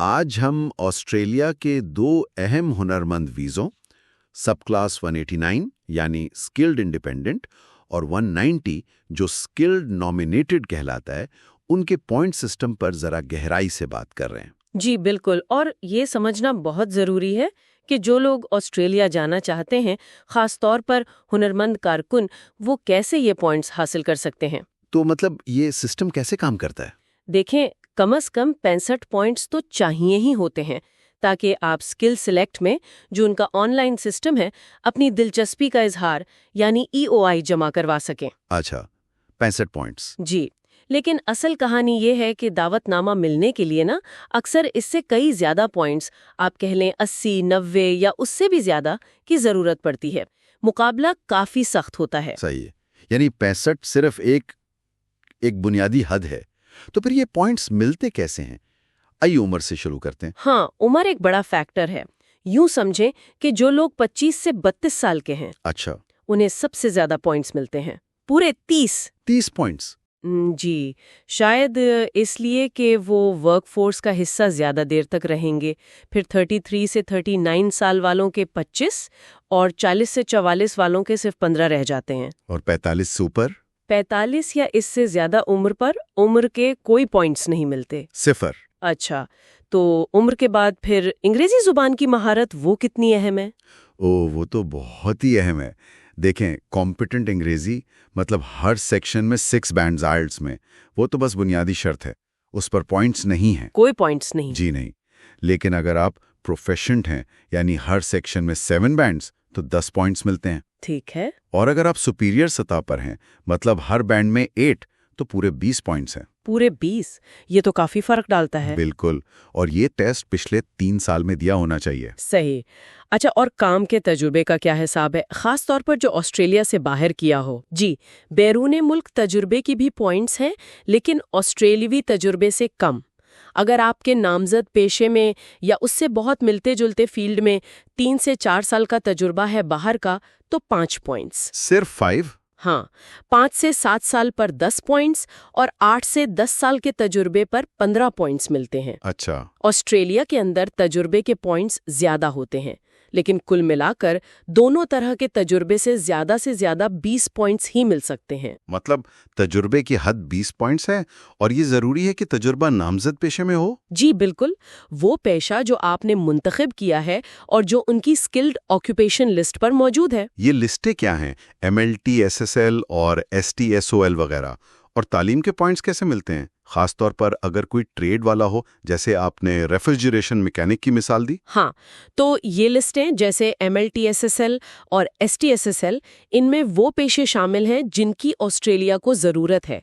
آج ہم آسٹریلیا کے دو اہم ہنرمند ویزوں سب کلاس 189 یعنی اسکلڈ انڈیپینڈنٹ اور 190 جو اسکلڈ نامینیٹڈ کہلاتا ہے ان کے پوائنٹ سسٹم پر ذرا گہرائی سے بات کر رہے ہیں۔ جی بالکل، اور یہ سمجھنا بہت ضروری ہے کہ جو لوگ آسٹریلیا جانا چاہتے ہیں، خاص طور پر ہنرمند کارکن، وہ کیسے یہ پوائنٹس حاصل کر سکتے ہیں۔ تو مطلب یہ سسٹم کیسے کام کرتا ہے؟ دیکھیں، کم از کم 65 پوائنٹس تو چاہیے ہی ہوتے ہیں تاکہ آپ اسکل سلیکٹ میں، جو ان کا آن لائن سسٹم ہے، اپنی دلچسپی کا اظہار یعنی EOI جمع کروا سکیں۔ اچھا، 65 پوائنٹس۔ جی، لیکن اصل کہانی یہ ہے کہ دعوت نامہ ملنے کے لیے اکثر اس سے کئی زیادہ پوائنٹس، آپ کہہ لیں 80، 90 یا اس سے بھی زیادہ کی ضرورت پڑتی ہے۔ مقابلہ کافی سخت ہوتا ہے۔ صحیح ہے، یعنی 65 صرف ایک بنیادی حد ہے۔ تو پھر یہ پوائنٹس ملتے کیسے ہیں؟ ای عمر سے شروع کرتے ہیں۔ ہاں، عمر ایک بڑا فیکٹر ہے۔ یوں سمجھیں کہ جو لوگ 25 سے 32 سال کے ہیں، اچھا، انہیں سب سے زیادہ پوائنٹس ملتے ہیں، پورے 30 پوائنٹس۔ جی، شاید اس لیے کہ وہ ورک فورس کا حصہ زیادہ دیر تک رہیں گے۔ پھر 33 سے 39 سال والوں کے 25 اور 40 سے 44 والوں کے صرف 15 رہ جاتے ہیں۔ اور 45 سے اوپر؟ 45 یا اس سے زیادہ عمر پر عمر کے کوئی پوائنٹس نہیں ملتے، 0۔ اچھا، تو عمر کے بعد پھر انگریزی زبان کی مہارت وہ کتنی اہم ہے؟ وہ تو بہت ہی اہم ہے۔ دیکھیں، کمپیٹنٹ انگریزی مطلب ہر سیکشن میں 6 بینڈز آئلٹس میں، وہ تو بس بنیادی شرط ہے، اس پر پوائنٹس نہیں ہیں۔ کوئی پوائنٹس نہیں؟ جی نہیں، لیکن اگر آپ پروفیشنٹ ہیں یعنی ہر سیکشن میں 7 بینڈز تو 10 پوائنٹس ملتے ہیں۔ ٹھیک ہے۔ اور اگر آپ سپیریئر سطح پر ہیں مطلب ہر بینڈ میں 8 تو پورے 20 پوائنٹس ہیں۔ پورے 20؟ یہ تو کافی فرق ڈالتا ہے۔ بالکل، اور یہ ٹیسٹ پچھلے 3 سال میں دیا ہونا چاہیے۔ صحیح۔ اچھا، اور کام کے تجربے کا کیا حساب ہے، خاص طور پر جو آسٹریلیا سے باہر کیا ہو؟ جی، بیرون ملک تجربے کی بھی پوائنٹس ہیں، لیکن آسٹریلوی تجربے سے کم۔ اگر آپ کے نامزد پیشے میں یا اس سے بہت ملتے جلتے فیلڈ میں 3 سے 4 سال کا تجربہ ہے باہر کا، تو 5 پوائنٹس۔ صرف 5؟ ہاں، 5 سے 7 سال پر 10 پوائنٹس اور 8 سے 10 سال کے تجربے پر 15 پوائنٹس ملتے ہیں۔ اچھا، آسٹریلیا کے اندر تجربے کے پوائنٹس زیادہ ہوتے ہیں، لیکن کل ملا کر دونوں طرح کے تجربے سے زیادہ 20 پوائنٹس ہی مل سکتے ہیں۔ مطلب تجربے کی حد 20 پوائنٹس ہے، اور یہ ضروری ہے کہ تجربہ نامزد پیشے میں ہو؟ جی بالکل، وہ پیشہ جو آپ نے منتخب کیا ہے اور جو ان کی اسکلڈ آکوپیشن لسٹ پر موجود ہے۔ یہ لسٹیں کیا ہیں؟ MLT SSL اور STSOL وغیرہ؟ اور تعلیم کے پوائنٹس کیسے ملتے ہیں، خاص طور پر اگر کوئی ٹریڈ والا ہو، جیسے آپ نے ریفریجریشن میکینک کی مثال دی؟ ہاں، تو یہ لسٹیں جیسے MLT SSL اور STSSL، ان میں وہ پیشے شامل ہیں جن کی آسٹریلیا کو ضرورت ہے۔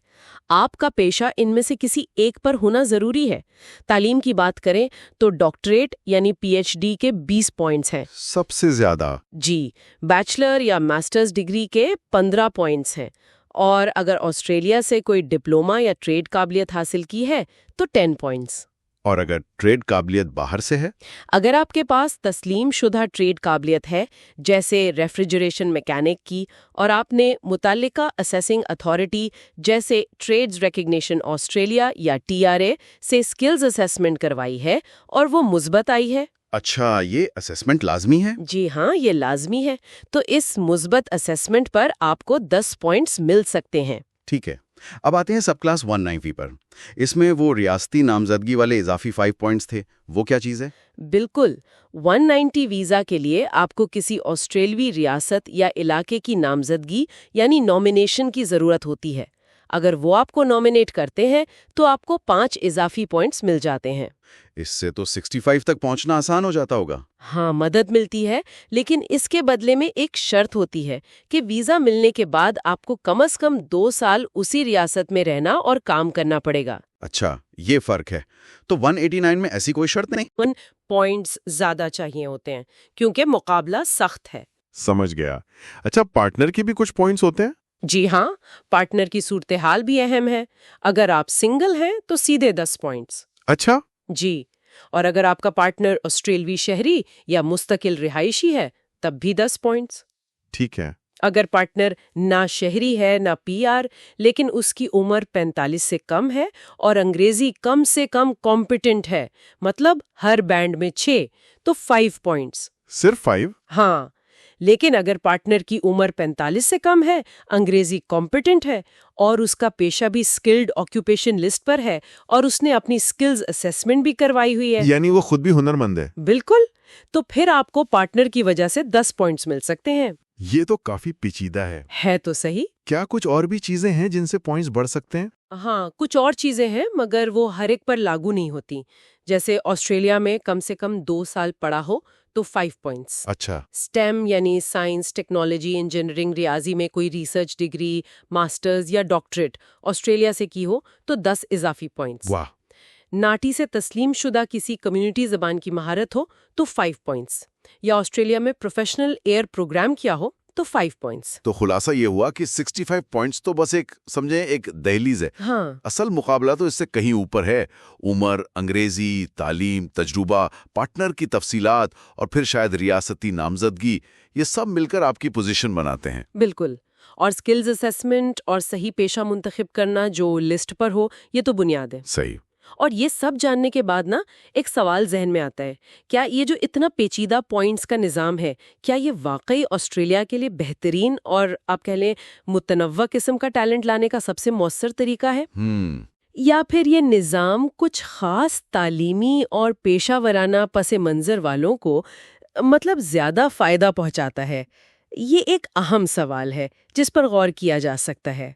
آپ کا پیشہ ان میں سے کسی ایک پر ہونا ضروری ہے۔ تعلیم کی بات کریں تو ڈاکٹریٹ یعنی PhD کے 20 پوائنٹس ہیں، سب سے زیادہ۔ جی، بیچلر یا ماسٹرز ڈگری کے 15 پوائنٹس ہیں، اور اگر آسٹریلیا سے کوئی ڈپلومہ یا ٹریڈ قابلیت حاصل کی ہے تو 10 پوائنٹس۔ اور اگر ٹریڈ قابلیت باہر سے ہے؟ اگر آپ کے پاس تسلیم شدہ ٹریڈ قابلیت ہے، جیسے ریفریجریشن میکینک کی، اور آپ نے متعلقہ اسیسنگ اتھارٹی جیسے ٹریڈز ریکگنیشن آسٹریلیا یا TRA سے اسکلز اسیسمنٹ کروائی ہے اور وہ مثبت آئی ہے۔ اچھا، یہ اسیسمنٹ لازمی ہے؟ جی ہاں، یہ لازمی ہے۔ تو اس مثبت اسیسمنٹ پر آپ کو 10 پوائنٹس مل سکتے ہیں۔ ٹھیک ہے، اب آتے ہیں سب کلاس 190 پر۔ اس میں وہ ریاستی نامزدگی والے اضافی 5 پوائنٹس تھے، وہ کیا چیز ہے؟ بالکل، 190 ویزا کے لیے آپ کو کسی آسٹریلوی ریاست یا علاقے کی نامزدگی یعنی نامینیشن کی ضرورت ہوتی ہے۔ اگر وہ آپ کو نامینیٹ کرتے ہیں تو آپ کو 5 اضافی پوائنٹس مل جاتے ہیں۔ اس سے تو 65 تک پہنچنا آسان ہو جاتا ہوگا۔ ہاں، مدد ملتی ہے، لیکن اس کے بدلے میں ایک شرط ہوتی ہے کہ ویزا ملنے کے بعد آپ کو کم از کم 2 سال اسی ریاست میں رہنا اور کام کرنا پڑے گا۔ اچھا، یہ فرق ہے۔ تو 189 میں ایسی کوئی شرط نہیں؟ پوائنٹس زیادہ چاہیے ہوتے ہیں کیونکہ مقابلہ سخت ہے۔ سمجھ گیا۔ اچھا، پارٹنر کی بھی کچھ پوائنٹس ہوتے ہیں؟ جی ہاں، پارٹنر کی صورتحال بھی اہم ہے۔ اگر آپ سنگل ہیں تو سیدھے 10 پوائنٹس۔ اچھا، جی، اور اگر آپ کا پارٹنر آسٹریلوی شہری یا مستقل رہائشی ہے تب بھی 10 پوائنٹس۔ ٹھیک ہے۔ اگر پارٹنر نہ شہری ہے نہ پی آر لیکن اس کی عمر 45 سے کم ہے اور انگریزی کم سے کم کمپیٹنٹ ہے، مطلب ہر بینڈ میں 6، تو 5 پوائنٹس۔ صرف 5؟ ہاں، لیکن اگر پارٹنر کی عمر 45 سے کم ہے، انگریزی کمپیٹنٹ ہے اور اس کا پیشہ بھی اسکلڈ آکیوپیشن لسٹ پر ہے اور اس نے اپنی اسکلز اسیسمنٹ بھی کروائی ہوئی ہے، یعنی وہ خود بھی ہنرمند ہے۔ بالکل، تو پھر آپ کو پارٹنر کی وجہ سے 10 پوائنٹس مل سکتے ہیں۔ یہ تو کافی پیچیدہ ہے تو صحیح۔ کیا کچھ اور بھی چیزیں ہیں جن سے پوائنٹس بڑھ سکتے ہیں؟ ہاں، کچھ اور چیزیں ہیں مگر وہ ہر ایک پر لاگو نہیں ہوتی۔ جیسے آسٹریلیا میں کم سے کم 2 سال پڑھا ہو تو 5 پوائنٹس۔ اچھا، STEM یعنی سائنس، ٹیکنالوجی، انجینئرنگ، ریاضی میں کوئی ریسرچ ڈگری، ماسٹرز یا ڈاکٹریٹ آسٹریلیا سے کی ہو تو 10 اضافی پوائنٹس۔ واہ، ناٹی سے تسلیم شدہ کسی کمیونٹی زبان کی مہارت ہو تو 5 پوائنٹس، یا آسٹریلیا میں پروفیشنل ایئر پروگرام کیا ہو تو 5 پوائنٹس۔ تو خلاصہ یہ ہوا کہ 65 پوائنٹس تو بس ایک دہلیز ہے۔ ہاں، اصل مقابلہ تو اس سے کہیں اوپر ہے۔ عمر، انگریزی، تعلیم، تجربہ، پارٹنر کی تفصیلات اور پھر شاید ریاستی نامزدگی، یہ سب مل کر آپ کی پوزیشن بناتے ہیں۔ بالکل، اور سکلز اسیسمنٹ اور صحیح پیشہ منتخب کرنا جو لسٹ پر ہو، یہ تو بنیاد ہے۔ صحیح۔ اور یہ سب جاننے کے بعد ایک سوال ذہن میں آتا ہے، کیا یہ جو اتنا پیچیدہ پوائنٹس کا نظام ہے، کیا یہ واقعی آسٹریلیا کے لیے بہترین اور آپ کہہ لیں متنوع قسم کا ٹیلنٹ لانے کا سب سے مؤثر طریقہ ہے؟ یا پھر یہ نظام کچھ خاص تعلیمی اور پیشہ ورانہ پس منظر والوں کو زیادہ فائدہ پہنچاتا ہے؟ یہ ایک اہم سوال ہے جس پر غور کیا جا سکتا ہے۔